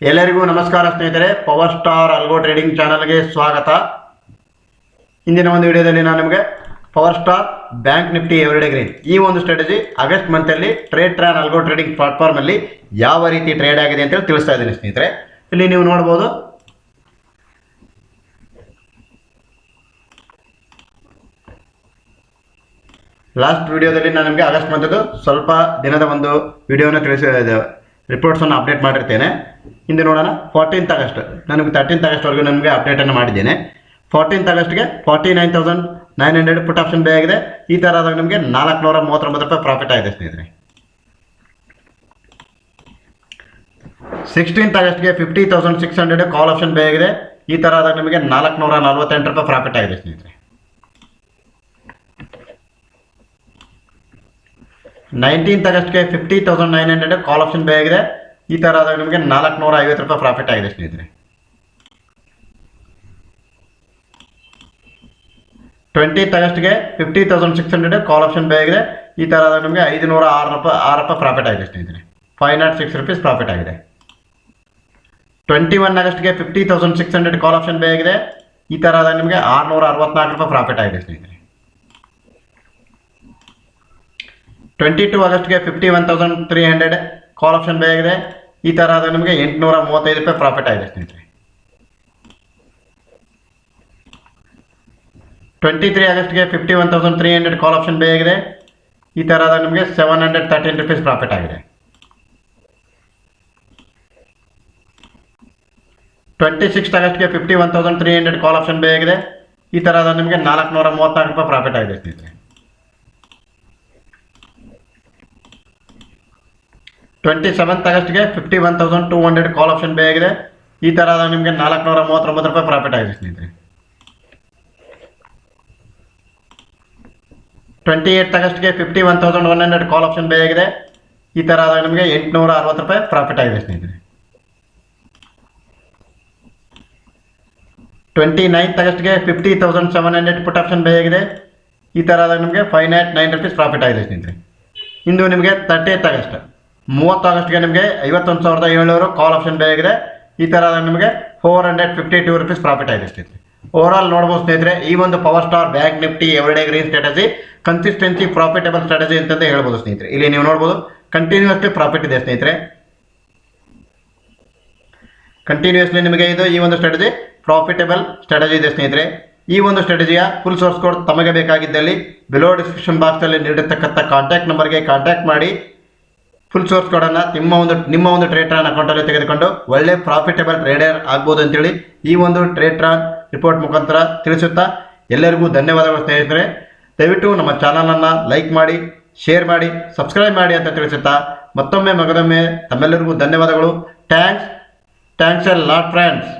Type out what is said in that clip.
ಎಲ್ಲರಿಗೂ ನಮಸ್ಕಾರ ಸ್ನೇಹಿತರೆ, ಪವರ್ ಸ್ಟಾರ್ ಅಲ್ಗೋ ಟ್ರೇಡಿಂಗ್ ಚಾನಲ್ಗೆ ಸ್ವಾಗತ. ಇಂದಿನ ಒಂದು ವಿಡಿಯೋದಲ್ಲಿ ನಾನು ನಿಮಗೆ power star bank Nifty everyday green ಈ ಒಂದು ಸ್ಟ್ರಾಟಜಿ ಆಗಸ್ಟ್ ಮಂತಲ್ಲಿ ಟ್ರೇಡ್ಟ್ರಾನ್ ಅಲ್ಗೋ ಟ್ರೇಡಿಂಗ್ ಪ್ಲಾಟ್ಫಾರ್ಮ್ ಅಲ್ಲಿ ಯಾವ ರೀತಿ ಟ್ರೇಡ್ ಆಗಿದೆ ಅಂತ ಹೇಳಿ ತಿಳಿಸ್ತಾ ಇದ್ದೀನಿ ಸ್ನೇಹಿತರೆ. ಇಲ್ಲಿ ನೀವು ನೋಡಬಹುದು, ಲಾಸ್ಟ್ ವಿಡಿಯೋದಲ್ಲಿ ನಾನು ನಿಮಗೆ ಆಗಸ್ಟ್ ಮಂತದ್ದು ಸ್ವಲ್ಪ ದಿನದ ಒಂದು ವಿಡಿಯೋನ ರಿಪೋರ್ಟ್ಸನ್ನು ಅಪ್ಡೇಟ್ ಮಾಡಿರ್ತೇನೆ. ಹಿಂದೆ ನೋಡೋಣ. 14th ಆಗಸ್ಟ್ ನನಗೆ 13th ಆಗಸ್ಟ್ವರೆಗೂ ನನಗೆ ಅಪ್ಡೇಟನ್ನು ಮಾಡಿದ್ದೇನೆ. 14th ಆಗಸ್ಟ್ಗೆ 49,900 ಪುಟ್ ಆಪ್ಷನ್ ಬೇ ಆಗಿದೆ. ಈ ಥರ ಆದಾಗ ನಮಗೆ 439 ರೂಪಾಯಿ ಪ್ರಾಫಿಟ್ ಆಗಿದೆ ಸ್ನೇಹಿತರೆ. 16th ಆಗಸ್ಟ್ಗೆ 50,600 ಕಾಲ್ ಆಪ್ಷನ್ ಬೇ ಆಗಿದೆ. ಈ ಥರ ಆದಾಗ ನಮಗೆ 448 ರೂಪಾಯಿ ಪ್ರಾಫಿಟ್ ಆಗಿದೆ ಸ್ನೇಹಿತರೆ. 19th ಆಗಸ್ಟ್ಗೆ 50,900 ಕಾಲ್ ಆಪ್ಷನ್ ಬೇ ಆಗಿದೆ. ಈ ಥರ ಆದಾಗ ನಿಮಗೆ 450 ರೂಪಾಯಿ ಪ್ರಾಫಿಟ್ ಆಗಿದೆ ಸ್ನೇಹಿತರೆ. 20th ಆಗಸ್ಟ್ಗೆ 50,600 ಕಾಲ್ ಆಪ್ಷನ್ ಬೇ ಆಗಿದೆ. ಈ ಥರ ಆದಾಗ ನಿಮಗೆ 506 ರೂಪಾಯಿ ಪ್ರಾಫಿಟ್ ಆಗಿದೆ ಸ್ನೇಹಿತರೆ. 506 ರೂಪೀಸ್ ಪ್ರಾಫಿಟ್ ಆಗಿದೆ. 21 ಆಗಸ್ಟ್ಗೆ 50,600 ಕಾಲ್ ಆಪ್ಷನ್ ಬೇ ಆಗಿದೆ. ಈ ಥರ ಆದಾಗ ನಿಮಗೆ 664 ರೂಪಾಯಿ ಪ್ರಾಫಿಟ್ ಆಗಿದೆ ಸ್ನೇಹಿತರೆ. 22 ಆಗಸ್ಟ್ಗೆ 51,300 ಕಾಲ್ ಆಪ್ಷನ್ ಬೇ ಆಗಿದೆ. ಈ ಥರ ಆದಾಗ ನಿಮಗೆ 835 ರೂಪಾಯಿ ಪ್ರಾಫಿಟ್ ಆಗಿದೆ ಸ್ನೇಹಿತರೆ. 23 ಆಗಸ್ಟ್ಗೆ 51,300 ಕಾಲ್ ಆಪ್ಷನ್ ಬೇ ಆಗಿದೆ. ಈ ಥರ ಆದಾಗ ನಿಮಗೆ 713 ರೂಪೀಸ್ ಪ್ರಾಫಿಟ್ ಆಗಿದೆ. 26 ಆಗಸ್ಟ್ಗೆ 51,300 ಕಾಲ್ ಆಪ್ಷನ್ ಬೇ ಆಗಿದೆ. ಈ ಥರ ಆದಾಗ ನಿಮಗೆ 434 ರೂಪಾಯಿ ಪ್ರಾಫಿಟ್ ಆಗಿದೆ ಸ್ನೇಹಿತರೆ. 27th ಆಗಸ್ಟ್ಗೆ 51,200 ಕಾಲ್ ಆಪ್ಷನ್ ಬೇ ಆಗಿದೆ. ಈ ಥರ ಆದಾಗ ನಿಮಗೆ 439 ರೂಪಾಯಿ ಪ್ರಾಫಿಟ್ ಆಗಿದೆ ಸ್ನೇಹಿತರೆ. 28th ಆಗಸ್ಟ್ಗೆ 51,100 ಕಾಲ್ ಆಪ್ಷನ್ ಬೇ ಆಗಿದೆ. ಈ ಥರ ಆದಾಗ ನಿಮಗೆ 860 ರೂಪಾಯಿ ಪ್ರಾಫಿಟ್ ಆಗಿದೆ ಸ್ನೇಹಿತರೆ. 29th ಆಗಸ್ಟ್ಗೆ 50,700 ಪುಟ್ ಆಪ್ಷನ್ ಬೇ ಆಗಿದೆ. ಈ ಥರ ಆದಾಗ ನಿಮಗೆ 509 ರೂಪೀಸ್ ಪ್ರಾಫಿಟ್ ಆಗಿದೆ ಸ್ನೇಹಿತರೆ. ಇಂದು ನಿಮಗೆ 30th ಆಗಸ್ಟ್ 30 ಆಗಸ್ಟ್ಗೆ ನಿಮಗೆ 51,700 ಕಾಲ್ ಆಪ್ಷನ್ ಬೇ ಆಗಿದೆ. ಈ ಥರ ನಿಮಗೆ 452 ರೂಪೀಸ್ ಪ್ರಾಫಿಟ್ ಆಗಿದೆ ಸ್ನೇಹಿತರೆ. ಓವರಾಲ್ ನೋಡ್ಬೋದು ಸ್ನೇಹಿತರೆ, ಈ ಒಂದು power star bank Nifty everyday green strategy consistency profitable strategy ಅಂತಂದು ಹೇಳ್ಬೋದು ಸ್ನೇಹಿತರೆ. ಇಲ್ಲಿ ನೀವು ನೋಡ್ಬೋದು ಕಂಟಿನ್ಯೂಸ್ಲಿ ಪ್ರಾಫಿಟ್ ಇದೆ ಸ್ನೇಹಿತರೆ. ಕಂಟಿನ್ಯೂಸ್ಲಿ ನಿಮಗೆ ಈ ಒಂದು ಸ್ಟ್ರಾಟಜಿ ಪ್ರಾಫಿಟಬಲ್ ಸ್ಟ್ರಾಟಜಿ ಇದೆ ಸ್ನೇಹಿತರೆ. ಈ ಒಂದು ಸ್ಟ್ರಾಟಜಿಯ ಫುಲ್ ಸೋರ್ಸ್ ಕೋಡ್ ತಮಗೆ ಬೇಕಾಗಿದ್ದಲ್ಲಿ ಬಿಲೋ ಡಿಸ್ಕ್ರಿಪ್ಷನ್ ಬಾಕ್ಸಲ್ಲಿ ನೀಡಿರ್ತಕ್ಕಂಥ ಕಾಂಟ್ಯಾಕ್ಟ್ ನಂಬರ್ಗೆ ಕಾಂಟ್ಯಾಕ್ಟ್ ಮಾಡಿ ಫುಲ್ ಸೋರ್ಸ್ ಕೋಡನ್ನು ನಿಮ್ಮ ಒಂದು ಟ್ರೇಡ್ಟ್ರಾನ್ ಅಕೌಂಟಲ್ಲಿ ತೆಗೆದುಕೊಂಡು ಒಳ್ಳೆ ಪ್ರಾಫಿಟಬಲ್ ಟ್ರೇಡರ್ ಆಗ್ಬೋದು ಅಂತೇಳಿ ಈ ಒಂದು ಟ್ರೇಡ್ಟ್ರಾನ್ ರಿಪೋರ್ಟ್ ಮುಖಾಂತರ ತಿಳಿಸುತ್ತಾ ಎಲ್ಲರಿಗೂ ಧನ್ಯವಾದಗಳು ಸ್ನೇಹಿತರೆ. ದಯವಿಟ್ಟು ನಮ್ಮ ಚಾನಲನ್ನು ಲೈಕ್ ಮಾಡಿ, ಶೇರ್ ಮಾಡಿ, ಸಬ್ಸ್ಕ್ರೈಬ್ ಮಾಡಿ ಅಂತ ತಿಳಿಸುತ್ತಾ ಮತ್ತೊಮ್ಮೆ ತಮ್ಮೆಲ್ಲರಿಗೂ ಧನ್ಯವಾದಗಳು. Thanks A lot friends.